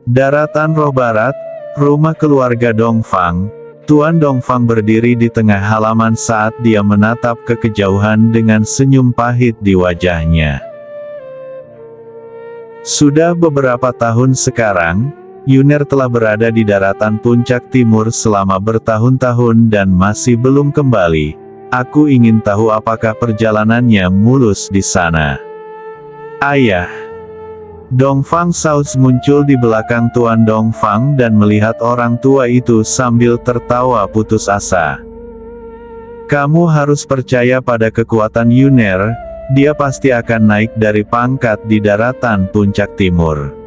Daratan Roh Barat, rumah keluarga Dongfang. Tuan Dongfang berdiri di tengah halaman saat dia menatap ke kejauhan dengan senyum pahit di wajahnya. Sudah beberapa tahun sekarang, Yuner telah berada di daratan puncak timur selama bertahun-tahun dan masih belum kembali. Aku ingin tahu apakah perjalanannya mulus di sana. Ayah. Dongfang Saus muncul di belakang Tuan Dongfang dan melihat orang tua itu sambil tertawa putus asa. Kamu harus percaya pada kekuatan Yuner, dia pasti akan naik dari pangkat di daratan puncak timur.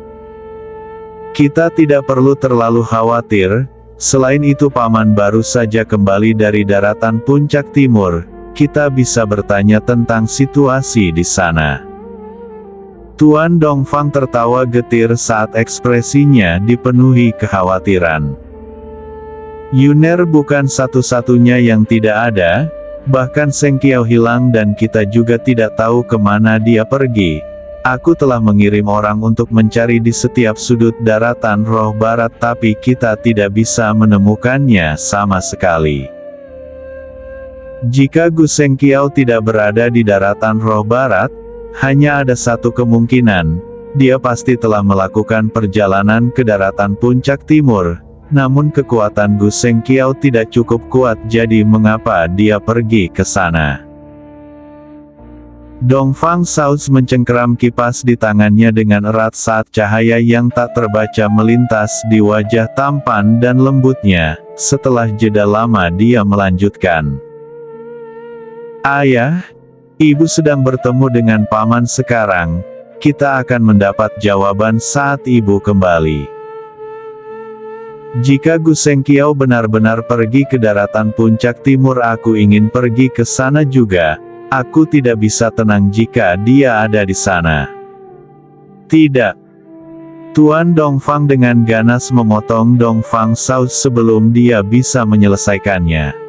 Kita tidak perlu terlalu khawatir, selain itu paman baru saja kembali dari daratan puncak timur, kita bisa bertanya tentang situasi di sana. Tuan Dongfang tertawa getir saat ekspresinya dipenuhi kekhawatiran. Yuner bukan satu-satunya yang tidak ada, bahkan Seng Qiao hilang dan kita juga tidak tahu kemana dia pergi. Aku telah mengirim orang untuk mencari di setiap sudut daratan Roh Barat tapi kita tidak bisa menemukannya sama sekali. Jika Gu Seng Qiao tidak berada di daratan Roh Barat, hanya ada satu kemungkinan, dia pasti telah melakukan perjalanan ke daratan puncak timur, namun kekuatan Gu Seng Qiao tidak cukup kuat jadi mengapa dia pergi ke sana. Dongfang Saus mencengkeram kipas di tangannya dengan erat saat cahaya yang tak terbaca melintas di wajah tampan dan lembutnya, setelah jeda lama dia melanjutkan. Ayah, Ibu sedang bertemu dengan paman sekarang, kita akan mendapat jawaban saat ibu kembali. Jika Gu Seng Qiao benar-benar pergi ke daratan puncak timur aku ingin pergi ke sana juga, aku tidak bisa tenang jika dia ada di sana. Tidak. Tuan Dongfang dengan ganas memotong Dongfang Saus sebelum dia bisa menyelesaikannya.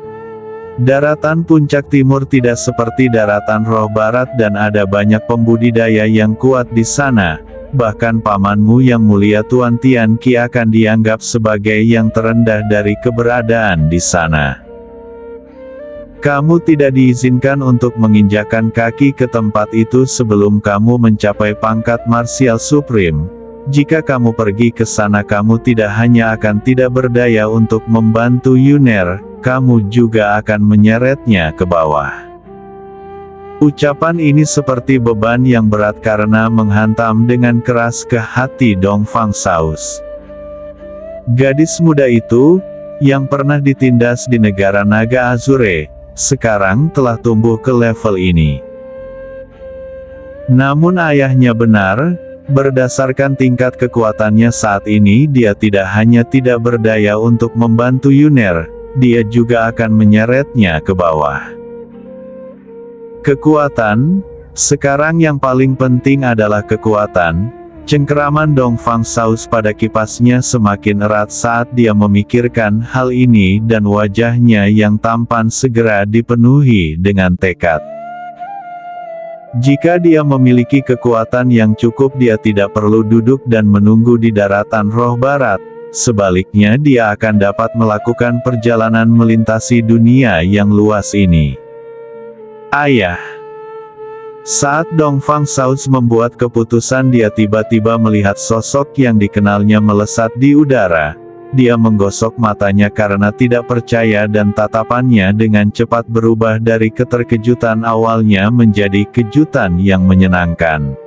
Daratan puncak timur tidak seperti daratan Roh Barat dan ada banyak pembudidaya yang kuat di sana, bahkan pamanmu yang mulia Tuan Tian Qi akan dianggap sebagai yang terendah dari keberadaan di sana. Kamu tidak diizinkan untuk menginjakkan kaki ke tempat itu sebelum kamu mencapai pangkat Martial Supreme. Jika kamu pergi ke sana kamu tidak hanya akan tidak berdaya untuk membantu Yuner, kamu juga akan menyeretnya ke bawah. Ucapan ini seperti beban yang berat karena menghantam dengan keras ke hati Dongfang Saus. Gadis muda itu, yang pernah ditindas di negara naga Azure, sekarang telah tumbuh ke level ini. Namun ayahnya benar, berdasarkan tingkat kekuatannya saat ini dia tidak hanya tidak berdaya untuk membantu Yuner, dia juga akan menyeretnya ke bawah. Kekuatan, sekarang yang paling penting adalah kekuatan. Cengkeraman Dongfang Saus pada kipasnya semakin erat saat dia memikirkan hal ini dan wajahnya yang tampan segera dipenuhi dengan tekad. Jika dia memiliki kekuatan yang cukup dia tidak perlu duduk dan menunggu di daratan Roh Barat. Sebaliknya dia akan dapat melakukan perjalanan melintasi dunia yang luas ini. Ayah. Saat Dongfang Saus membuat keputusan dia tiba-tiba melihat sosok yang dikenalnya melesat di udara. Dia menggosok matanya karena tidak percaya dan tatapannya dengan cepat berubah dari keterkejutan awalnya menjadi kejutan yang menyenangkan.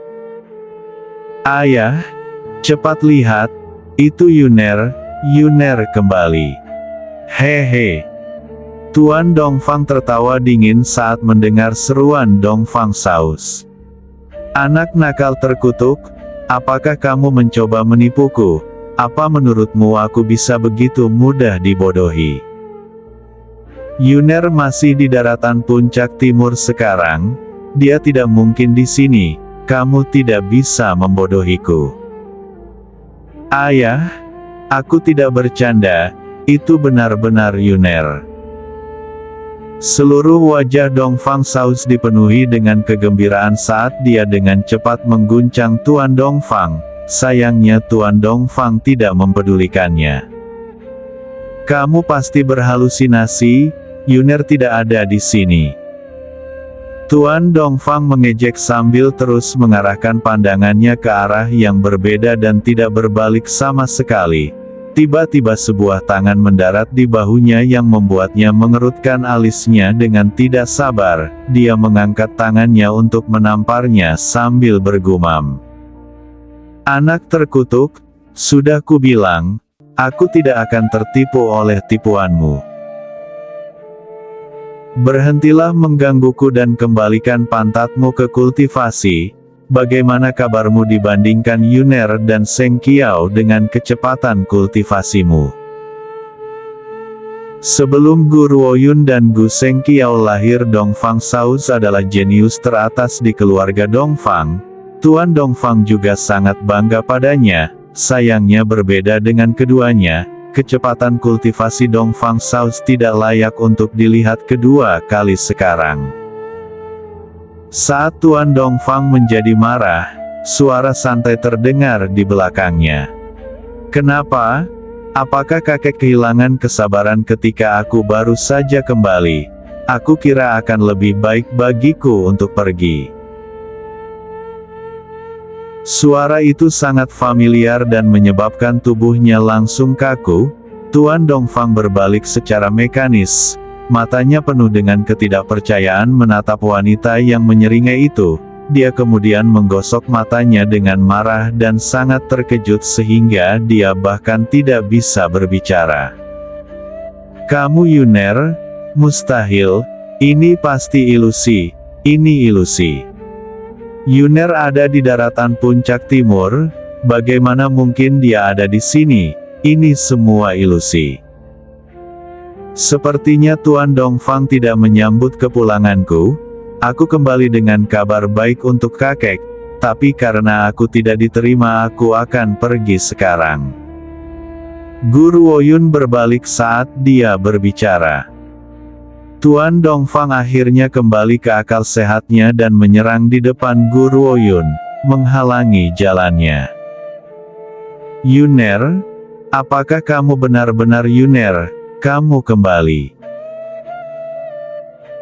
Ayah, cepat lihat. Itu Yuner kembali. Hehe. Tuan Dongfang tertawa dingin saat mendengar seruan Dongfang Saus. Anak nakal terkutuk, apakah kamu mencoba menipuku? Apa menurutmu aku bisa begitu mudah dibodohi? Yuner masih di daratan puncak timur sekarang, dia tidak mungkin di sini, kamu tidak bisa membodohiku. Ayah, aku tidak bercanda, itu benar-benar Yuner. Seluruh wajah Dongfang Saus dipenuhi dengan kegembiraan saat dia dengan cepat mengguncang Tuan Dongfang, sayangnya Tuan Dongfang tidak mempedulikannya. Kamu pasti berhalusinasi, Yuner tidak ada di sini. Tuan Dongfang mengejek sambil terus mengarahkan pandangannya ke arah yang berbeda dan tidak berbalik sama sekali. Tiba-tiba sebuah tangan mendarat di bahunya yang membuatnya mengerutkan alisnya dengan tidak sabar. Dia mengangkat tangannya untuk menamparnya sambil bergumam. Anak terkutuk, sudah kubilang, aku tidak akan tertipu oleh tipuanmu. Berhentilah menggangguku dan kembalikan pantatmu ke kultivasi. Bagaimana kabarmu dibandingkan Yuner dan Seng Qiao dengan kecepatan kultivasimu? Sebelum Gu Ruoyun dan Gu Seng Qiao lahir, Dongfang Sauz adalah jenius teratas di keluarga Dongfang. Tuan Dongfang juga sangat bangga padanya. Sayangnya berbeda dengan keduanya, kecepatan kultivasi Dongfang Sauz tidak layak untuk dilihat kedua kali sekarang. Saat Tuan Dongfang menjadi marah, suara santai terdengar di belakangnya. Kenapa? Apakah kakek kehilangan kesabaran ketika aku baru saja kembali? Aku kira akan lebih baik bagiku untuk pergi. Suara itu sangat familiar dan menyebabkan tubuhnya langsung kaku. Tuan Dongfang berbalik secara mekanis. Matanya penuh dengan ketidakpercayaan menatap wanita yang menyeringai itu. Dia kemudian menggosok matanya dengan marah dan sangat terkejut sehingga dia bahkan tidak bisa berbicara. Kamu Yuner? Mustahil. Ini pasti ilusi. Ini ilusi. Yuner ada di daratan puncak timur. Bagaimana mungkin dia ada di sini? Ini semua ilusi. Sepertinya Tuan Dongfang tidak menyambut kepulanganku. Aku kembali dengan kabar baik untuk kakek, tapi karena aku tidak diterima aku akan pergi sekarang. Gu Ruoyun berbalik saat dia berbicara. Tuan Dongfang akhirnya kembali ke akal sehatnya dan menyerang di depan Gu Ruoyun, menghalangi jalannya. Yuner? Apakah kamu benar-benar Yuner? Kamu kembali.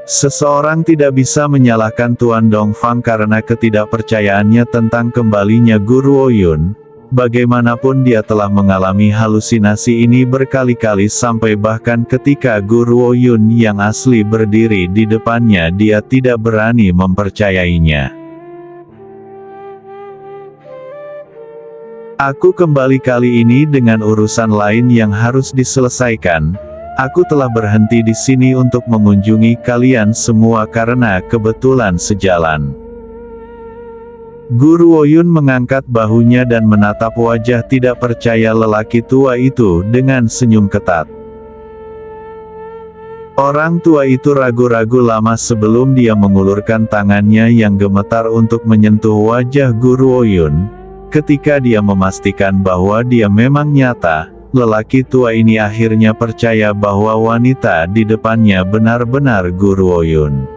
Seseorang tidak bisa menyalahkan Tuan Dongfang karena ketidakpercayaannya tentang kembalinya Gu Ruoyun. Bagaimanapun dia telah mengalami halusinasi ini berkali-kali sampai bahkan ketika Gu Ruoyun yang asli berdiri di depannya dia tidak berani mempercayainya. Aku kembali kali ini dengan urusan lain yang harus diselesaikan. Aku telah berhenti di sini untuk mengunjungi kalian semua karena kebetulan sejalan. Gu Ruoyun mengangkat bahunya dan menatap wajah tidak percaya lelaki tua itu dengan senyum ketat. Orang tua itu ragu-ragu lama sebelum dia mengulurkan tangannya yang gemetar untuk menyentuh wajah Gu Ruoyun. Ketika dia memastikan bahwa dia memang nyata, lelaki tua ini akhirnya percaya bahwa wanita di depannya benar-benar Gu Ruoyun.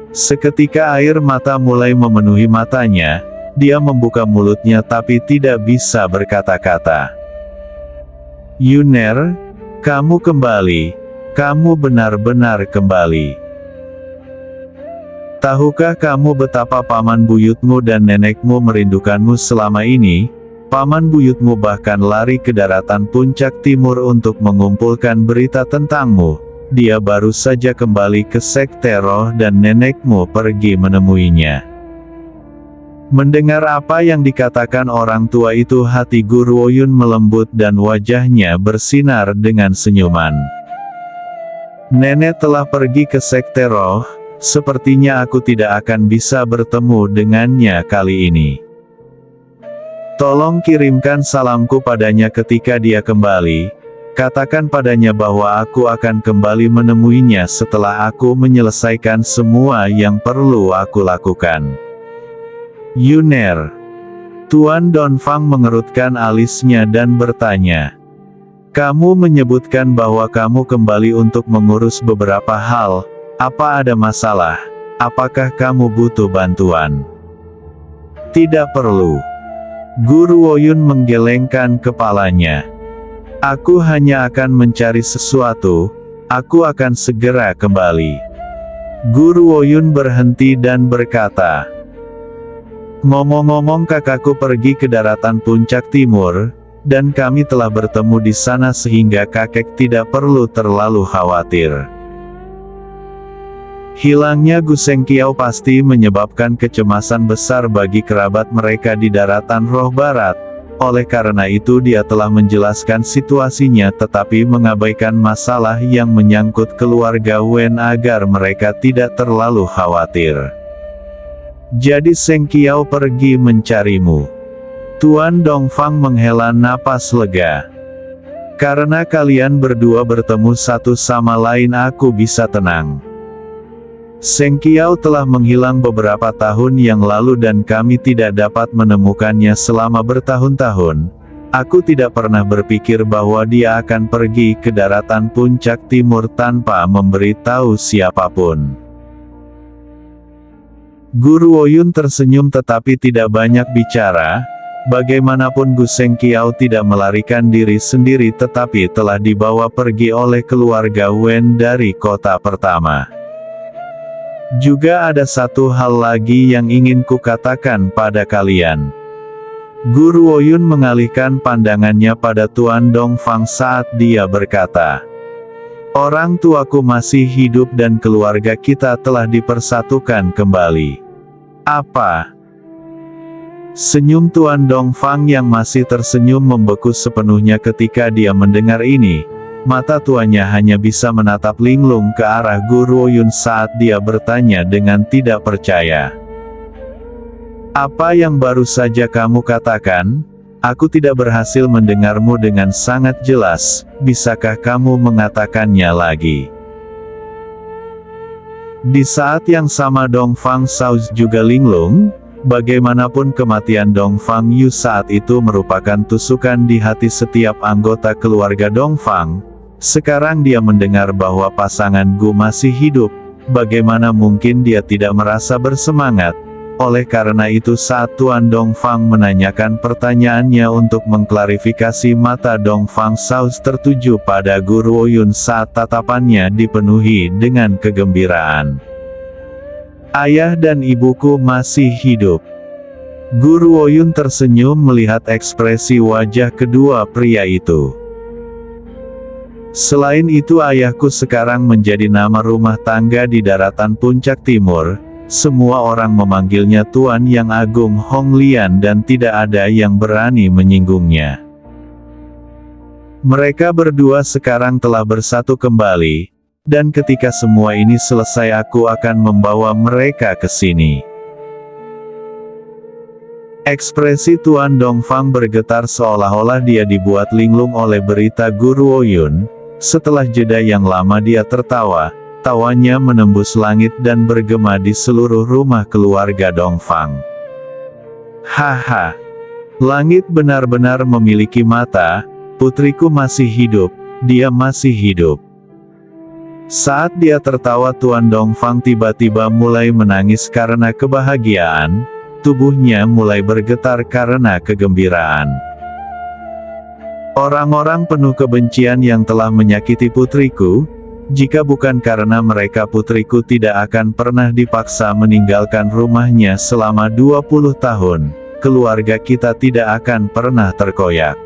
Seketika air mata mulai memenuhi matanya, dia membuka mulutnya tapi tidak bisa berkata-kata. Yuner, kamu kembali. Kamu benar-benar kembali. Tahukah kamu betapa paman buyutmu dan nenekmu merindukanmu selama ini? Paman buyutmu bahkan lari ke daratan puncak timur untuk mengumpulkan berita tentangmu. Dia baru saja kembali ke Sekte Roh dan nenekmu pergi menemuinya. Mendengar apa yang dikatakan orang tua itu, hati Gu Ruoyun melembut dan wajahnya bersinar dengan senyuman. Nenek telah pergi ke Sekte Roh. Sepertinya aku tidak akan bisa bertemu dengannya kali ini. Tolong kirimkan salamku padanya ketika dia kembali. Katakan padanya bahwa aku akan kembali menemuinya setelah aku menyelesaikan semua yang perlu aku lakukan. Yuner. Tuan Dongfang mengerutkan alisnya dan bertanya. Kamu menyebutkan bahwa kamu kembali untuk mengurus beberapa hal. Apa ada masalah? Apakah kamu butuh bantuan? Tidak perlu. Guru Woyun menggelengkan kepalanya. Aku hanya akan mencari sesuatu, aku akan segera kembali. Guru Woyun berhenti dan berkata, ngomong-ngomong kakakku pergi ke daratan puncak timur, dan kami telah bertemu di sana sehingga kakek tidak perlu terlalu khawatir. Hilangnya Gu Sengkiao pasti menyebabkan kecemasan besar bagi kerabat mereka di daratan roh barat. Oleh karena itu dia telah menjelaskan situasinya tetapi mengabaikan masalah yang menyangkut keluarga Wen agar mereka tidak terlalu khawatir. Jadi Sengkiao pergi mencarimu. Tuan Dongfang menghela napas lega. Karena kalian berdua bertemu satu sama lain aku bisa tenang. Sengkiao telah menghilang beberapa tahun yang lalu dan kami tidak dapat menemukannya selama bertahun-tahun. Aku tidak pernah berpikir bahwa dia akan pergi ke daratan puncak timur tanpa memberitahu siapapun. Guru Woyun tersenyum tetapi tidak banyak bicara. Bagaimanapun Gu Sengkiao tidak melarikan diri sendiri tetapi telah dibawa pergi oleh keluarga Wen dari kota pertama. Juga ada satu hal lagi yang ingin kukatakan pada kalian. Guru Woyun mengalihkan pandangannya pada Tuan Dongfang saat dia berkata, orang tuaku masih hidup dan keluarga kita telah dipersatukan kembali. Apa? Senyum Tuan Dongfang yang masih tersenyum membeku sepenuhnya ketika dia mendengar ini. Mata tuanya hanya bisa menatap linglung ke arah Guru Woyun saat dia bertanya dengan tidak percaya. Apa yang baru saja kamu katakan? Aku tidak berhasil mendengarmu dengan sangat jelas, bisakah kamu mengatakannya lagi? Di saat yang sama Dongfang Saus juga linglung. Bagaimanapun kematian Dongfang Yu saat itu merupakan tusukan di hati setiap anggota keluarga Dongfang. Sekarang dia mendengar bahwa pasangan Gu masih hidup, bagaimana mungkin dia tidak merasa bersemangat. Oleh karena itu saat Tuan Dongfang menanyakan pertanyaannya untuk mengklarifikasi, mata Dongfang Saus tertuju pada Guru Woyun saat tatapannya dipenuhi dengan kegembiraan. Ayah dan ibuku masih hidup. Guru Woyun tersenyum melihat ekspresi wajah kedua pria itu. Selain itu ayahku sekarang menjadi nama rumah tangga di daratan puncak timur. Semua orang memanggilnya Tuan Yang Agung Hong Lian dan tidak ada yang berani menyinggungnya. Mereka berdua sekarang telah bersatu kembali. Dan ketika semua ini selesai aku akan membawa mereka ke sini. Ekspresi Tuan Dongfang bergetar seolah-olah dia dibuat linglung oleh berita Guru Woyun. Setelah jeda yang lama dia tertawa, tawanya menembus langit dan bergema di seluruh rumah keluarga Dongfang. Haha. Langit benar-benar memiliki mata, putriku masih hidup, dia masih hidup. Saat dia tertawa Tuan Dongfang tiba-tiba mulai menangis karena kebahagiaan, tubuhnya mulai bergetar karena kegembiraan. Orang-orang penuh kebencian yang telah menyakiti putriku, jika bukan karena mereka putriku tidak akan pernah dipaksa meninggalkan rumahnya selama 20 tahun, keluarga kita tidak akan pernah terkoyak.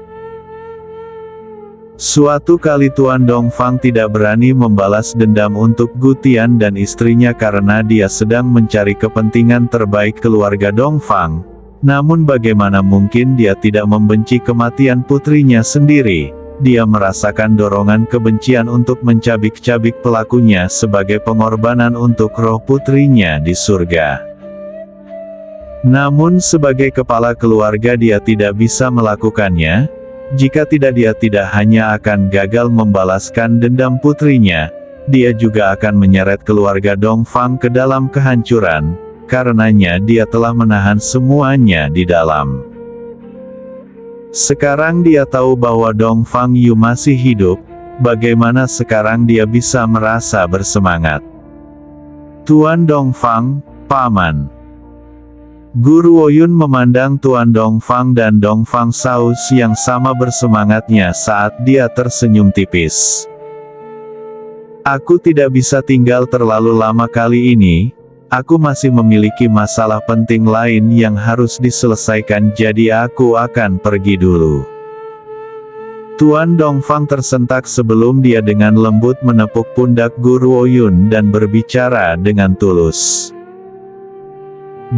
Suatu kali Tuan Dongfang tidak berani membalas dendam untuk Gu Tian dan istrinya karena dia sedang mencari kepentingan terbaik keluarga Dongfang. Namun bagaimana mungkin dia tidak membenci kematian putrinya sendiri? Dia merasakan dorongan kebencian untuk mencabik-cabik pelakunya sebagai pengorbanan untuk roh putrinya di surga. Namun sebagai kepala keluarga dia tidak bisa melakukannya. Jika tidak dia tidak hanya akan gagal membalaskan dendam putrinya, dia juga akan menyeret keluarga Dongfang ke dalam kehancuran, karenanya dia telah menahan semuanya di dalam. Sekarang dia tahu bahwa Dongfang Yu masih hidup, bagaimana sekarang dia bisa merasa bersemangat. Tuan Dongfang, Paman. Guru Woyun memandang Tuan Dongfang dan Dongfang Saus yang sama bersemangatnya saat dia tersenyum tipis. Aku tidak bisa tinggal terlalu lama kali ini, aku masih memiliki masalah penting lain yang harus diselesaikan, jadi aku akan pergi dulu. Tuan Dongfang tersentak sebelum dia dengan lembut menepuk pundak Guru Woyun dan berbicara dengan tulus.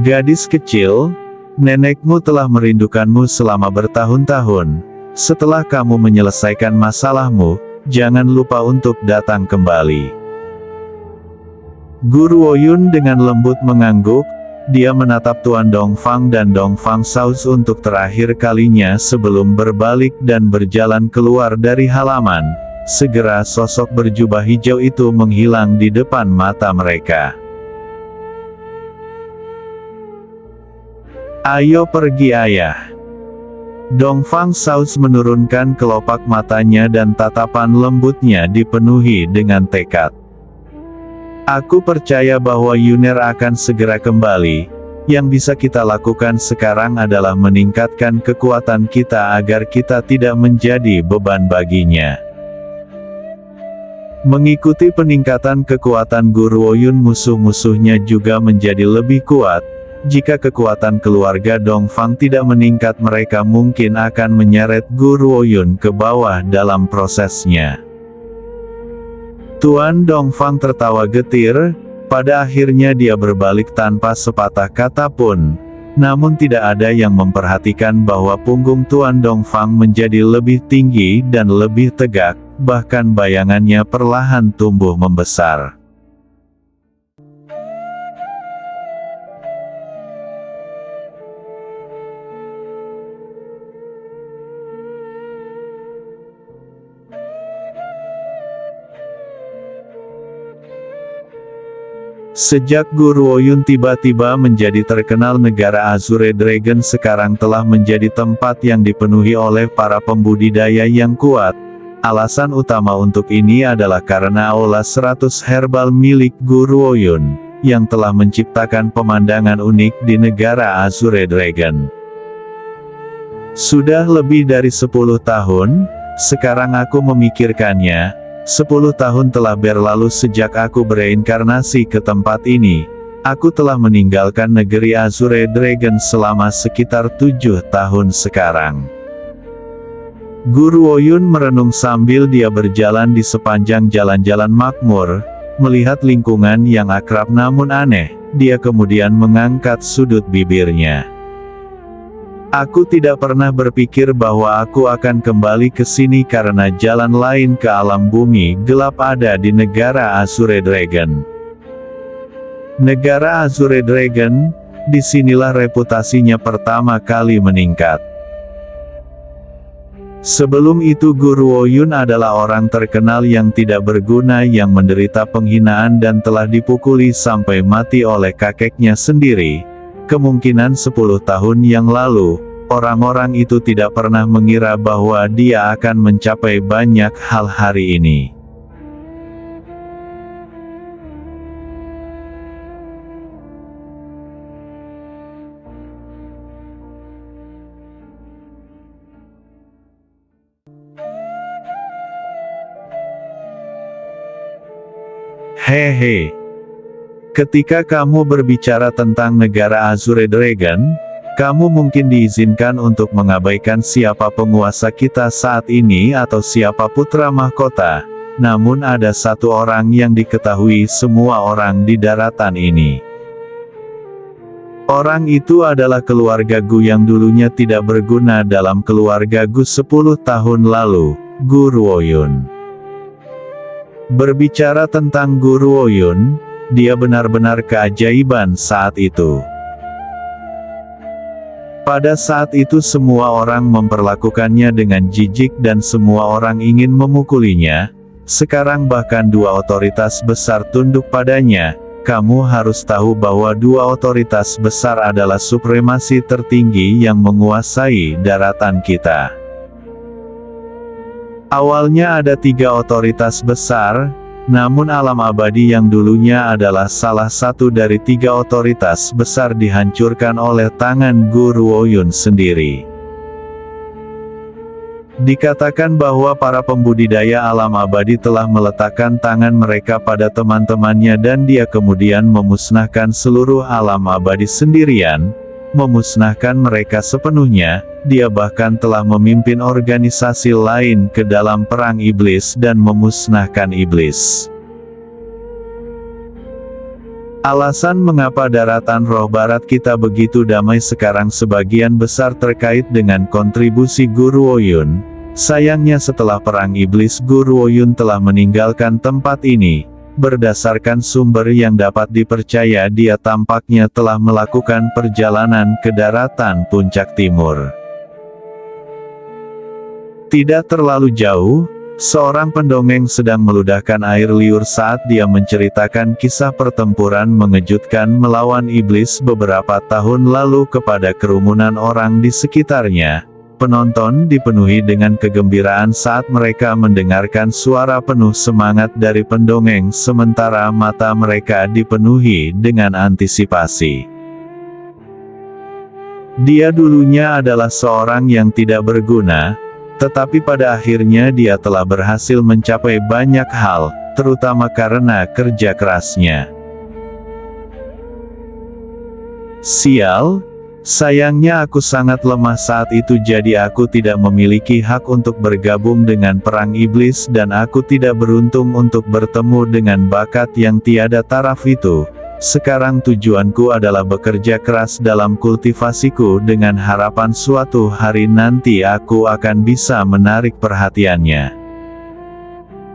Gadis kecil, nenekmu telah merindukanmu selama bertahun-tahun. Setelah kamu menyelesaikan masalahmu, jangan lupa untuk datang kembali. Guru Woyun dengan lembut mengangguk, dia menatap Tuan Dongfang dan Dongfang Saus untuk terakhir kalinya sebelum berbalik dan berjalan keluar dari halaman. Segera sosok berjubah hijau itu menghilang di depan mata mereka. Ayo pergi ayah. Dongfang Saus menurunkan kelopak matanya dan tatapan lembutnya dipenuhi dengan tekad. Aku percaya bahwa Yuner akan segera kembali. Yang bisa kita lakukan sekarang adalah meningkatkan kekuatan kita agar kita tidak menjadi beban baginya. Mengikuti peningkatan kekuatan Guru Woyun, musuh-musuhnya juga menjadi lebih kuat. Jika kekuatan keluarga Dongfang tidak meningkat, mereka mungkin akan menyeret Guru Woyun ke bawah dalam prosesnya. Tuan Dongfang tertawa getir, pada akhirnya dia berbalik tanpa sepatah kata pun. Namun tidak ada yang memperhatikan bahwa punggung Tuan Dongfang menjadi lebih tinggi dan lebih tegak, bahkan bayangannya perlahan tumbuh membesar. Sejak Guru Woyun tiba-tiba menjadi terkenal, negara Azure Dragon sekarang telah menjadi tempat yang dipenuhi oleh para pembudidaya yang kuat. Alasan utama untuk ini adalah karena Aula 100 Herbal milik Guru Woyun, yang telah menciptakan pemandangan unik di negara Azure Dragon. Sudah lebih dari 10 tahun, sekarang aku memikirkannya. 10 tahun telah berlalu sejak aku bereinkarnasi ke tempat ini. Aku telah meninggalkan negeri Azure Dragon selama sekitar 7 tahun sekarang. Guru Woyun merenung sambil dia berjalan di sepanjang jalan-jalan makmur, melihat lingkungan yang akrab namun aneh. Dia kemudian mengangkat sudut bibirnya. Aku tidak pernah berpikir bahwa aku akan kembali ke sini karena jalan lain ke alam bumi gelap ada di negara Azure Dragon. Negara Azure Dragon, disinilah reputasinya pertama kali meningkat. Sebelum itu Guru Woyun adalah orang terkenal yang tidak berguna yang menderita penghinaan dan telah dipukuli sampai mati oleh kakeknya sendiri. Kemungkinan 10 tahun yang lalu, orang-orang itu tidak pernah mengira bahwa dia akan mencapai banyak hal hari ini. Hehe. Ketika kamu berbicara tentang negara Azure Dragon, kamu mungkin diizinkan untuk mengabaikan siapa penguasa kita saat ini atau siapa putra mahkota. Namun ada satu orang yang diketahui semua orang di daratan ini. Orang itu adalah keluarga Gu yang dulunya tidak berguna dalam keluarga Gu 10 tahun lalu, Guru Woyun. Berbicara tentang Guru Woyun, dia benar-benar keajaiban saat itu. Pada saat itu semua orang memperlakukannya dengan jijik dan semua orang ingin memukulinya. Sekarang bahkan dua otoritas besar tunduk padanya. Kamu harus tahu bahwa dua otoritas besar adalah supremasi tertinggi yang menguasai daratan kita. Awalnya ada 3 otoritas besar, Namun alam abadi yang dulunya adalah salah satu dari 3 otoritas besar dihancurkan oleh tangan Guru Woyun sendiri. Dikatakan bahwa para pembudidaya alam abadi telah meletakkan tangan mereka pada teman-temannya dan dia kemudian memusnahkan seluruh alam abadi sendirian, memusnahkan mereka sepenuhnya. Dia bahkan telah memimpin organisasi lain ke dalam perang iblis dan memusnahkan iblis. Alasan mengapa daratan roh barat kita begitu damai sekarang sebagian besar terkait dengan kontribusi Guru Woyun. Sayangnya setelah perang iblis Guru Woyun telah meninggalkan tempat ini. Berdasarkan sumber yang dapat dipercaya dia tampaknya telah melakukan perjalanan ke daratan puncak timur. Tidak terlalu jauh, seorang pendongeng sedang meludahkan air liur saat dia menceritakan kisah pertempuran mengejutkan melawan iblis beberapa tahun lalu kepada kerumunan orang di sekitarnya. Penonton dipenuhi dengan kegembiraan saat mereka mendengarkan suara penuh semangat dari pendongeng sementara mata mereka dipenuhi dengan antisipasi. Dia dulunya adalah seorang yang tidak berguna, tetapi pada akhirnya dia telah berhasil mencapai banyak hal, terutama karena kerja kerasnya. Sial, sayangnya aku sangat lemah saat itu jadi aku tidak memiliki hak untuk bergabung dengan perang iblis dan aku tidak beruntung untuk bertemu dengan bakat yang tiada taraf itu. Sekarang tujuanku adalah bekerja keras dalam kultivasiku dengan harapan suatu hari nanti aku akan bisa menarik perhatiannya.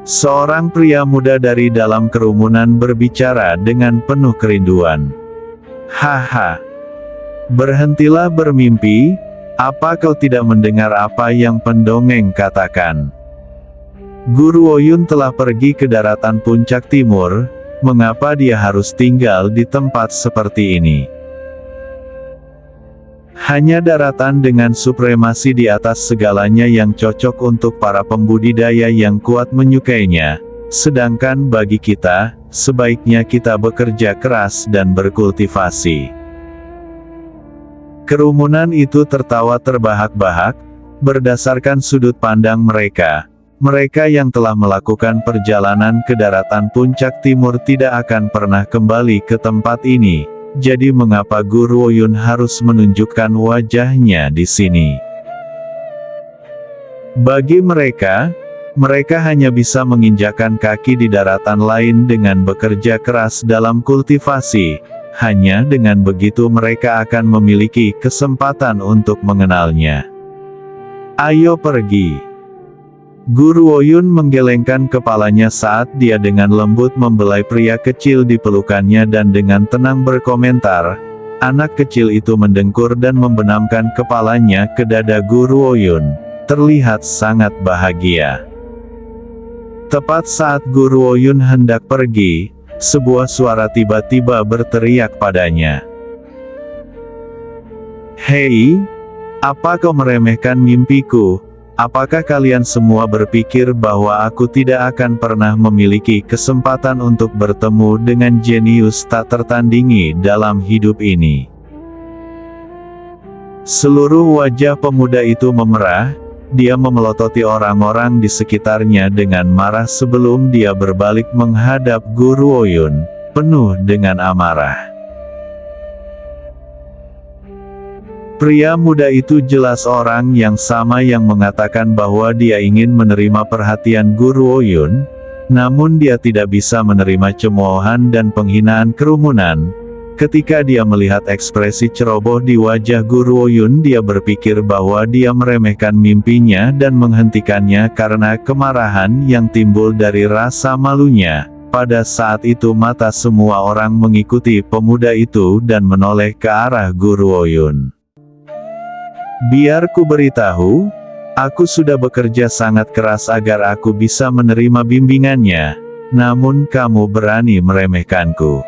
Seorang pria muda dari dalam kerumunan berbicara dengan penuh kerinduan. Haha. Berhentilah bermimpi, apa kau tidak mendengar apa yang pendongeng katakan? Guru Woyun telah pergi ke daratan puncak timur. Mengapa dia harus tinggal di tempat seperti ini? Hanya daratan dengan supremasi di atas segalanya yang cocok untuk para pembudidaya yang kuat menyukainya, sedangkan bagi kita, sebaiknya kita bekerja keras dan berkultivasi. Kerumunan itu tertawa terbahak-bahak, berdasarkan sudut pandang mereka. Mereka yang telah melakukan perjalanan ke daratan puncak timur tidak akan pernah kembali ke tempat ini, jadi mengapa Guru Woyun harus menunjukkan wajahnya di sini? Bagi mereka, mereka hanya bisa menginjakan kaki di daratan lain dengan bekerja keras dalam kultivasi, hanya dengan begitu mereka akan memiliki kesempatan untuk mengenalnya. Ayo pergi. Guru Woyun menggelengkan kepalanya saat dia dengan lembut membelai pria kecil di pelukannya dan dengan tenang berkomentar. Anak kecil itu mendengkur dan membenamkan kepalanya ke dada Guru Woyun, terlihat sangat bahagia. Tepat saat Guru Woyun hendak pergi, sebuah suara tiba-tiba berteriak padanya. Hei, apa kau meremehkan mimpiku? Apakah kalian semua berpikir bahwa aku tidak akan pernah memiliki kesempatan untuk bertemu dengan jenius tak tertandingi dalam hidup ini? Seluruh wajah pemuda itu memerah, dia memelototi orang-orang di sekitarnya dengan marah sebelum dia berbalik menghadap Guru Woyun, penuh dengan amarah. Pria muda itu jelas orang yang sama yang mengatakan bahwa dia ingin menerima perhatian Guru Woyun, namun dia tidak bisa menerima cemoohan dan penghinaan kerumunan. Ketika dia melihat ekspresi ceroboh di wajah Guru Woyun, dia berpikir bahwa dia meremehkan mimpinya dan menghentikannya karena kemarahan yang timbul dari rasa malunya. Pada saat itu mata semua orang mengikuti pemuda itu dan menoleh ke arah Guru Woyun. Biar ku beritahu, aku sudah bekerja sangat keras agar aku bisa menerima bimbingannya, namun kamu berani meremehkanku.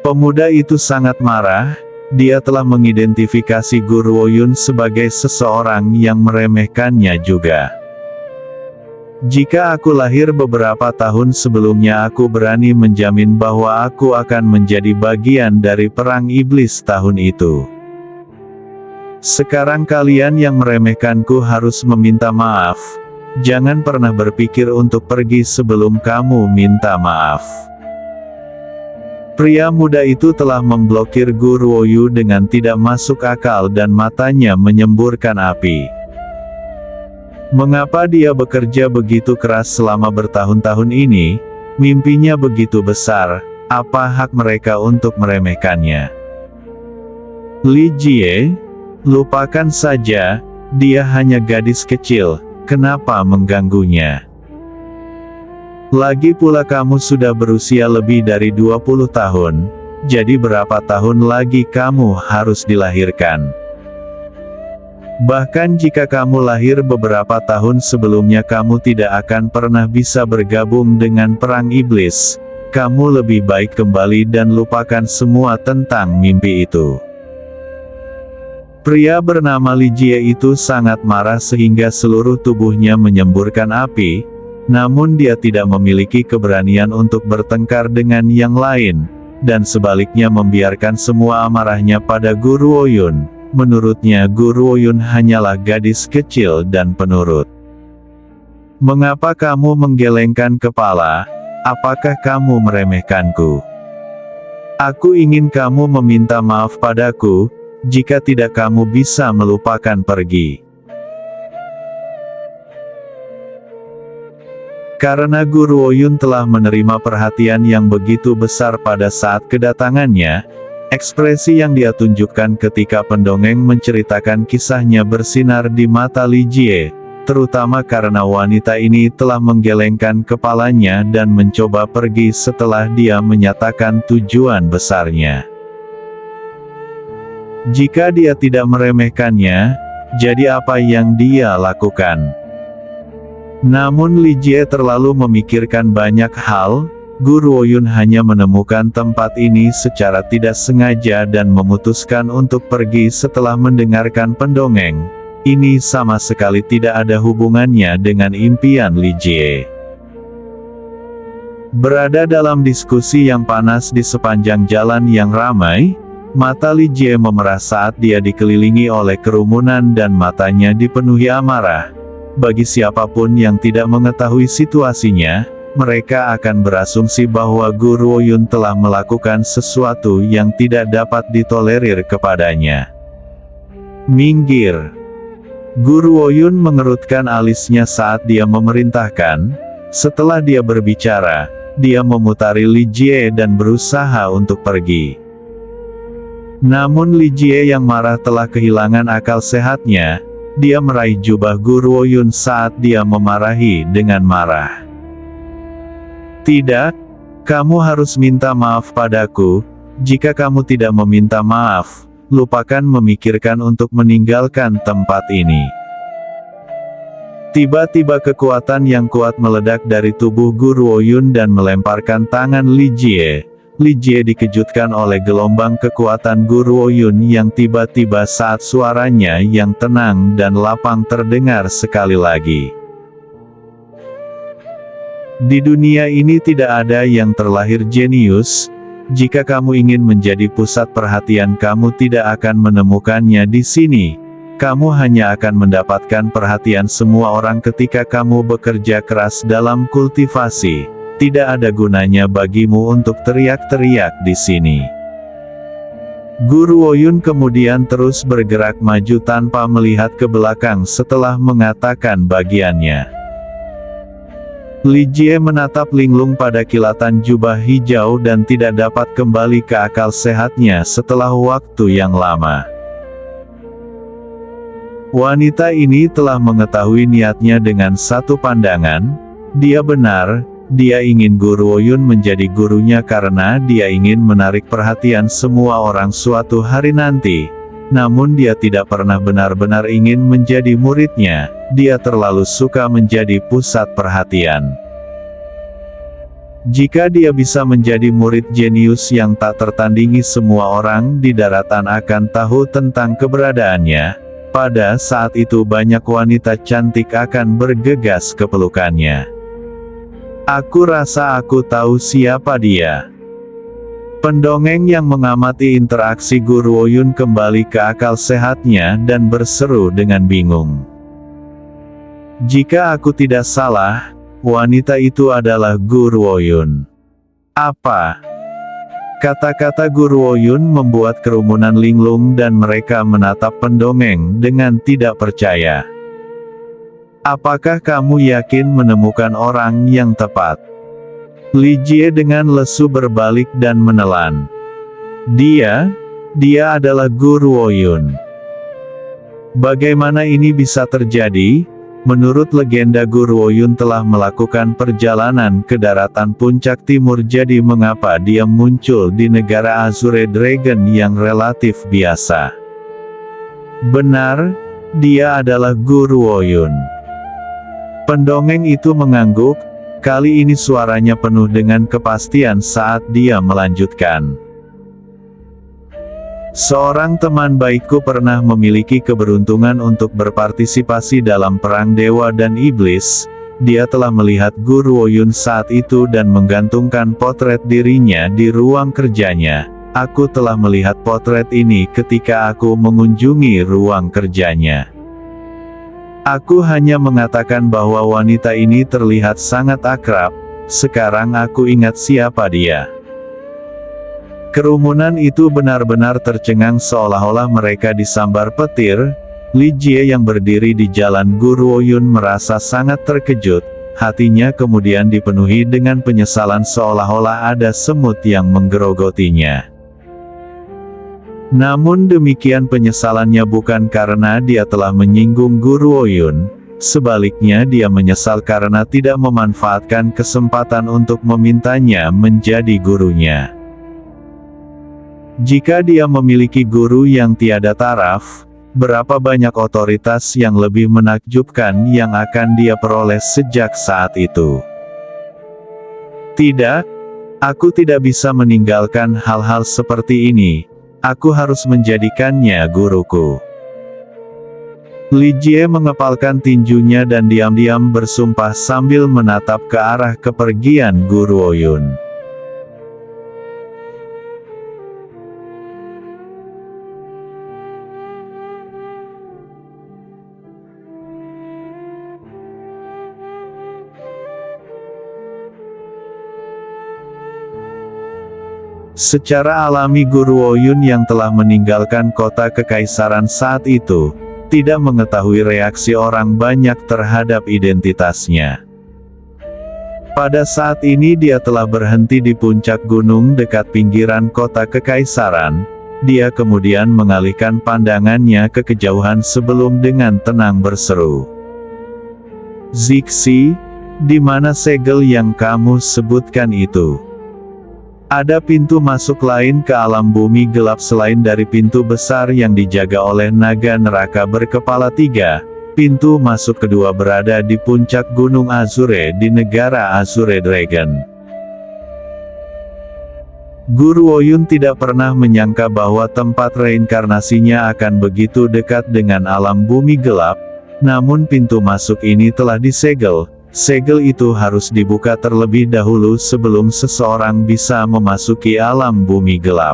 Pemuda itu sangat marah, dia telah mengidentifikasi Guru Woyun sebagai seseorang yang meremehkannya juga. Jika aku lahir beberapa tahun sebelumnya, aku berani menjamin bahwa aku akan menjadi bagian dari perang iblis tahun itu. Sekarang kalian yang meremehkanku harus meminta maaf. Jangan pernah berpikir untuk pergi sebelum kamu minta maaf. Pria muda itu telah memblokir Gu Ruoyu dengan tidak masuk akal dan matanya menyemburkan api. Mengapa dia bekerja begitu keras selama bertahun-tahun ini? Mimpinya begitu besar, apa hak mereka untuk meremehkannya? Li Jie, lupakan saja, dia hanya gadis kecil, kenapa mengganggunya? Lagi pula kamu sudah berusia lebih dari 20 tahun, jadi berapa tahun lagi kamu harus dilahirkan? Bahkan jika kamu lahir beberapa tahun sebelumnya, kamu tidak akan pernah bisa bergabung dengan perang iblis. Kamu lebih baik kembali dan lupakan semua tentang mimpi itu. Pria bernama Li Jie itu sangat marah sehingga seluruh tubuhnya menyemburkan api, namun dia tidak memiliki keberanian untuk bertengkar dengan yang lain, dan sebaliknya membiarkan semua amarahnya pada Gu Ruoyun. Menurutnya Gu Ruoyun hanyalah gadis kecil dan penurut. Mengapa kamu menggelengkan kepala? Apakah kamu meremehkanku? Aku ingin kamu meminta maaf padaku, jika tidak kamu bisa melupakan pergi. Karena Gu Ruoyun telah menerima perhatian yang begitu besar pada saat kedatangannya, ekspresi yang dia tunjukkan ketika pendongeng menceritakan kisahnya bersinar di mata Li Jie, terutama karena wanita ini telah menggelengkan kepalanya dan mencoba pergi setelah dia menyatakan tujuan besarnya. Jika dia tidak meremehkannya, jadi apa yang dia lakukan? Namun Li Jie terlalu memikirkan banyak hal. Gu Ruoyun hanya menemukan tempat ini secara tidak sengaja dan memutuskan untuk pergi setelah mendengarkan pendongeng. Ini sama sekali tidak ada hubungannya dengan impian Li Jie. Berada dalam diskusi yang panas di sepanjang jalan yang ramai, mata Li Jie memerah saat dia dikelilingi oleh kerumunan dan matanya dipenuhi amarah. Bagi siapapun yang tidak mengetahui situasinya, mereka akan berasumsi bahwa Gu Ruoyun telah melakukan sesuatu yang tidak dapat ditolerir kepadanya. Minggir! Gu Ruoyun mengerutkan alisnya saat dia memerintahkan. Setelah dia berbicara, dia memutari Li Jie dan berusaha untuk pergi. Namun Li Jie yang marah telah kehilangan akal sehatnya. Dia meraih jubah Gu Ruoyun saat dia memarahi dengan marah. Tidak, kamu harus minta maaf padaku. Jika kamu tidak meminta maaf, lupakan memikirkan untuk meninggalkan tempat ini. Tiba-tiba kekuatan yang kuat meledak dari tubuh Gu Ruoyun dan melemparkan tangan Li Jie. Li Jie dikejutkan oleh gelombang kekuatan Gu Ruoyun yang tiba-tiba saat suaranya yang tenang dan lapang terdengar sekali lagi. Di dunia ini tidak ada yang terlahir jenius. Jika kamu ingin menjadi pusat perhatian, kamu tidak akan menemukannya di sini. Kamu hanya akan mendapatkan perhatian semua orang ketika kamu bekerja keras dalam kultivasi. Tidak ada gunanya bagimu untuk teriak-teriak di sini. Gu Ruoyun kemudian terus bergerak maju tanpa melihat ke belakang setelah mengatakan bagiannya. Li Jie menatap linglung pada kilatan jubah hijau dan tidak dapat kembali ke akal sehatnya setelah waktu yang lama. Wanita ini telah mengetahui niatnya dengan satu pandangan. Dia benar, dia ingin Gu Ruoyun menjadi gurunya karena dia ingin menarik perhatian semua orang suatu hari nanti. Namun dia tidak pernah benar-benar ingin menjadi muridnya. Dia terlalu suka menjadi pusat perhatian. Jika dia bisa menjadi murid jenius yang tak tertandingi, semua orang di daratan akan tahu tentang keberadaannya. Pada saat itu banyak wanita cantik akan bergegas ke pelukannya. Aku rasa aku tahu siapa dia. Pendongeng yang mengamati interaksi Guru Oyun kembali ke akal sehatnya dan berseru dengan bingung. Jika aku tidak salah, wanita itu adalah Guru Oyun. Apa? Kata-kata Guru Oyun membuat kerumunan linglung dan mereka menatap pendongeng dengan tidak percaya. Apakah kamu yakin menemukan orang yang tepat? Li Jie dengan lesu berbalik dan menelan. Dia adalah Guru Oyun. Bagaimana ini bisa terjadi? Menurut legenda Guru Oyun telah melakukan perjalanan ke daratan puncak timur, jadi mengapa dia muncul di negara Azure Dragon yang relatif biasa? Benar, dia adalah Guru Oyun. Pendongeng itu mengangguk. Kali ini suaranya penuh dengan kepastian saat dia melanjutkan. Seorang teman baikku pernah memiliki keberuntungan untuk berpartisipasi dalam perang dewa dan iblis. Dia telah melihat Guru Oyun saat itu dan menggantungkan potret dirinya di ruang kerjanya. Aku telah melihat potret ini ketika aku mengunjungi ruang kerjanya. Aku hanya mengatakan bahwa wanita ini terlihat sangat akrab. Sekarang aku ingat siapa dia. Kerumunan itu benar-benar tercengang seolah-olah mereka disambar petir. Li Jie yang berdiri di jalan Guru Oyun merasa sangat terkejut. Hatinya kemudian dipenuhi dengan penyesalan seolah-olah ada semut yang menggerogotinya. Namun demikian penyesalannya bukan karena dia telah menyinggung Guru Oyun. Sebaliknya dia menyesal karena tidak memanfaatkan kesempatan untuk memintanya menjadi gurunya. Jika dia memiliki guru yang tiada taraf, berapa banyak otoritas yang lebih menakjubkan yang akan dia peroleh sejak saat itu. Tidak, aku tidak bisa meninggalkan hal-hal seperti ini. Aku harus menjadikannya guruku. Li Jie mengepalkan tinjunya dan diam-diam bersumpah sambil menatap ke arah kepergian Guru Oyun. Secara alami Guru Oyun yang telah meninggalkan kota kekaisaran saat itu, tidak mengetahui reaksi orang banyak terhadap identitasnya. Pada saat ini dia telah berhenti di puncak gunung dekat pinggiran kota kekaisaran. Dia kemudian mengalihkan pandangannya ke kejauhan sebelum dengan tenang berseru. Zixi, di mana segel yang kamu sebutkan itu? Ada pintu masuk lain ke alam bumi gelap selain dari pintu besar yang dijaga oleh naga neraka berkepala 3. Pintu masuk kedua berada di puncak gunung Azure di negara Azure Dragon. Guru Oyun tidak pernah menyangka bahwa tempat reinkarnasinya akan begitu dekat dengan alam bumi gelap, namun pintu masuk ini telah disegel. Segel itu harus dibuka terlebih dahulu sebelum seseorang bisa memasuki alam bumi gelap.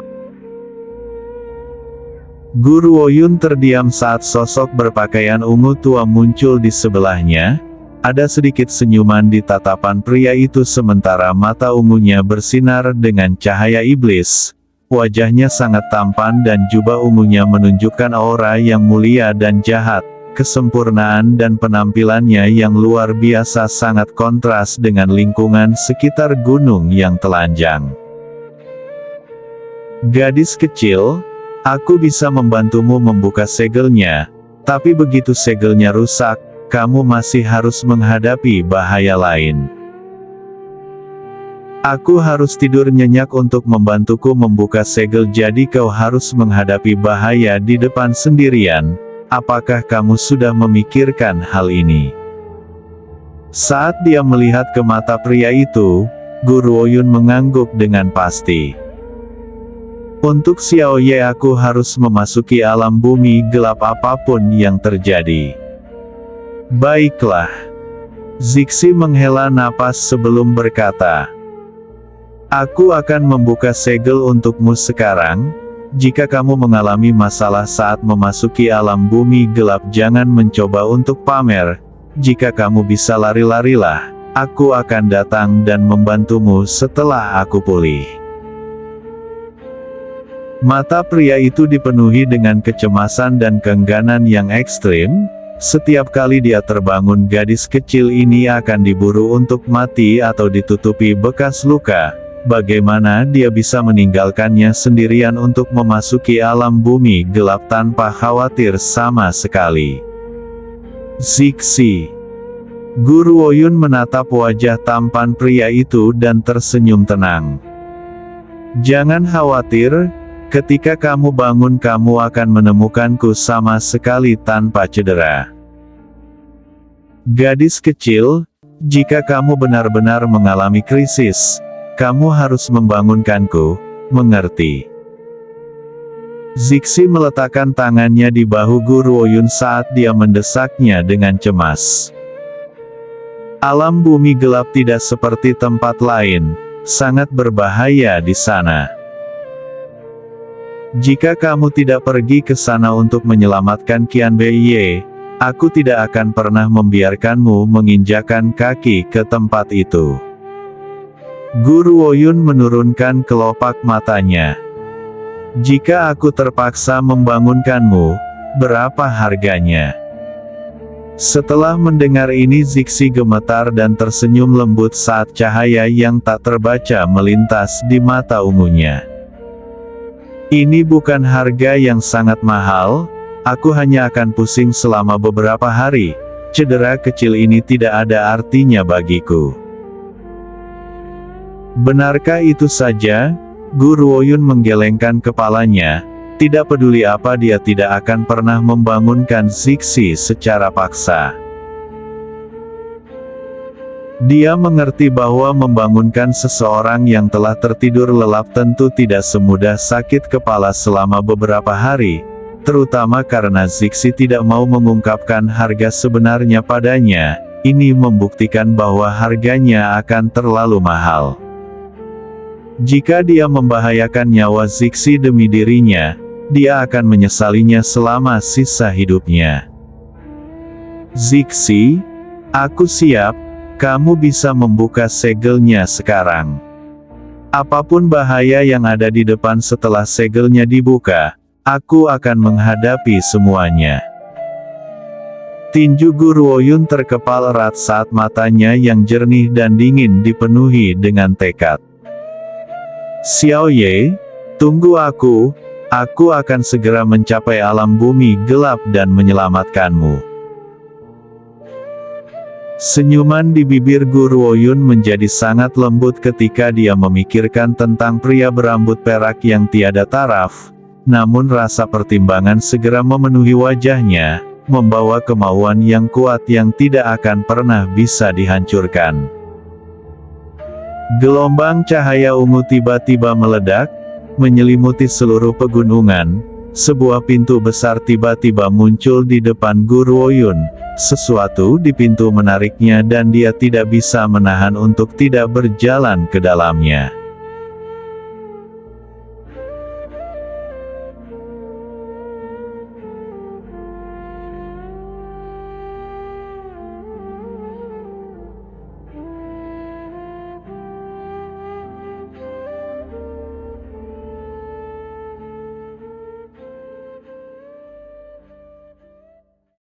Guru Oyun terdiam saat sosok berpakaian ungu tua muncul di sebelahnya. Ada sedikit senyuman di tatapan pria itu sementara mata ungunya bersinar dengan cahaya iblis. Wajahnya sangat tampan dan jubah ungunya menunjukkan aura yang mulia dan jahat. Kesempurnaan dan penampilannya yang luar biasa sangat kontras dengan lingkungan sekitar gunung yang telanjang. Gadis kecil, aku bisa membantumu membuka segelnya, tapi begitu segelnya rusak, kamu masih harus menghadapi bahaya lain. Aku harus tidur nyenyak untuk membantuku membuka segel, jadi kau harus menghadapi bahaya di depan sendirian. Apakah kamu sudah memikirkan hal ini? Saat dia melihat ke mata pria itu, Guru Oyun mengangguk dengan pasti. Untuk Xiaoye aku harus memasuki alam bumi gelap apapun yang terjadi. Baiklah. Zixi menghela napas sebelum berkata. Aku akan membuka segel untukmu sekarang. Jika kamu mengalami masalah saat memasuki alam bumi gelap, jangan mencoba untuk pamer. Jika kamu bisa lari-larilah, aku akan datang dan membantumu setelah aku pulih. Mata pria itu dipenuhi dengan kecemasan dan keengganan yang ekstrim. Setiap kali dia terbangun, gadis kecil ini akan diburu untuk mati atau ditutupi bekas luka. Bagaimana dia bisa meninggalkannya sendirian untuk memasuki alam bumi gelap tanpa khawatir sama sekali? Zixi. Guru Ouyun menatap wajah tampan pria itu dan tersenyum tenang. Jangan khawatir, ketika kamu bangun kamu akan menemukanku sama sekali tanpa cedera. Gadis kecil, jika kamu benar-benar mengalami krisis, kamu harus membangunkanku, mengerti? Zixi meletakkan tangannya di bahu Guru Ouyun saat dia mendesaknya dengan cemas. Alam bumi gelap tidak seperti tempat lain, sangat berbahaya di sana. Jika kamu tidak pergi ke sana untuk menyelamatkan Qian Beiye, aku tidak akan pernah membiarkanmu menginjakan kaki ke tempat itu. Guru Ouyun menurunkan kelopak matanya. Jika aku terpaksa membangunkanmu, berapa harganya? Setelah mendengar ini Zixi gemetar dan tersenyum lembut saat cahaya yang tak terbaca melintas di mata ungunya. Ini bukan harga yang sangat mahal, aku hanya akan pusing selama beberapa hari. Cedera kecil ini tidak ada artinya bagiku. Benarkah itu saja? Guru Ouyun menggelengkan kepalanya. Tidak peduli apa, dia tidak akan pernah membangunkan Zixi secara paksa. Dia mengerti bahwa membangunkan seseorang yang telah tertidur lelap tentu tidak semudah sakit kepala selama beberapa hari, terutama karena Zixi tidak mau mengungkapkan harga sebenarnya padanya. Ini membuktikan bahwa harganya akan terlalu mahal. Jika dia membahayakan nyawa Zixi demi dirinya, dia akan menyesalinya selama sisa hidupnya. Zixi, aku siap, kamu bisa membuka segelnya sekarang. Apapun bahaya yang ada di depan setelah segelnya dibuka, aku akan menghadapi semuanya. Tinju Guru Ouyun terkepal erat saat matanya yang jernih dan dingin dipenuhi dengan tekad. Xiaoye, tunggu aku akan segera mencapai alam bumi gelap dan menyelamatkanmu. Senyuman di bibir Guru Ouyun menjadi sangat lembut ketika dia memikirkan tentang pria berambut perak yang tiada taraf, namun rasa pertimbangan segera memenuhi wajahnya, membawa kemauan yang kuat yang tidak akan pernah bisa dihancurkan. Gelombang cahaya ungu tiba-tiba meledak, menyelimuti seluruh pegunungan. Sebuah pintu besar tiba-tiba muncul di depan Guru Ouyun. Sesuatu di pintu menariknya dan dia tidak bisa menahan untuk tidak berjalan ke dalamnya.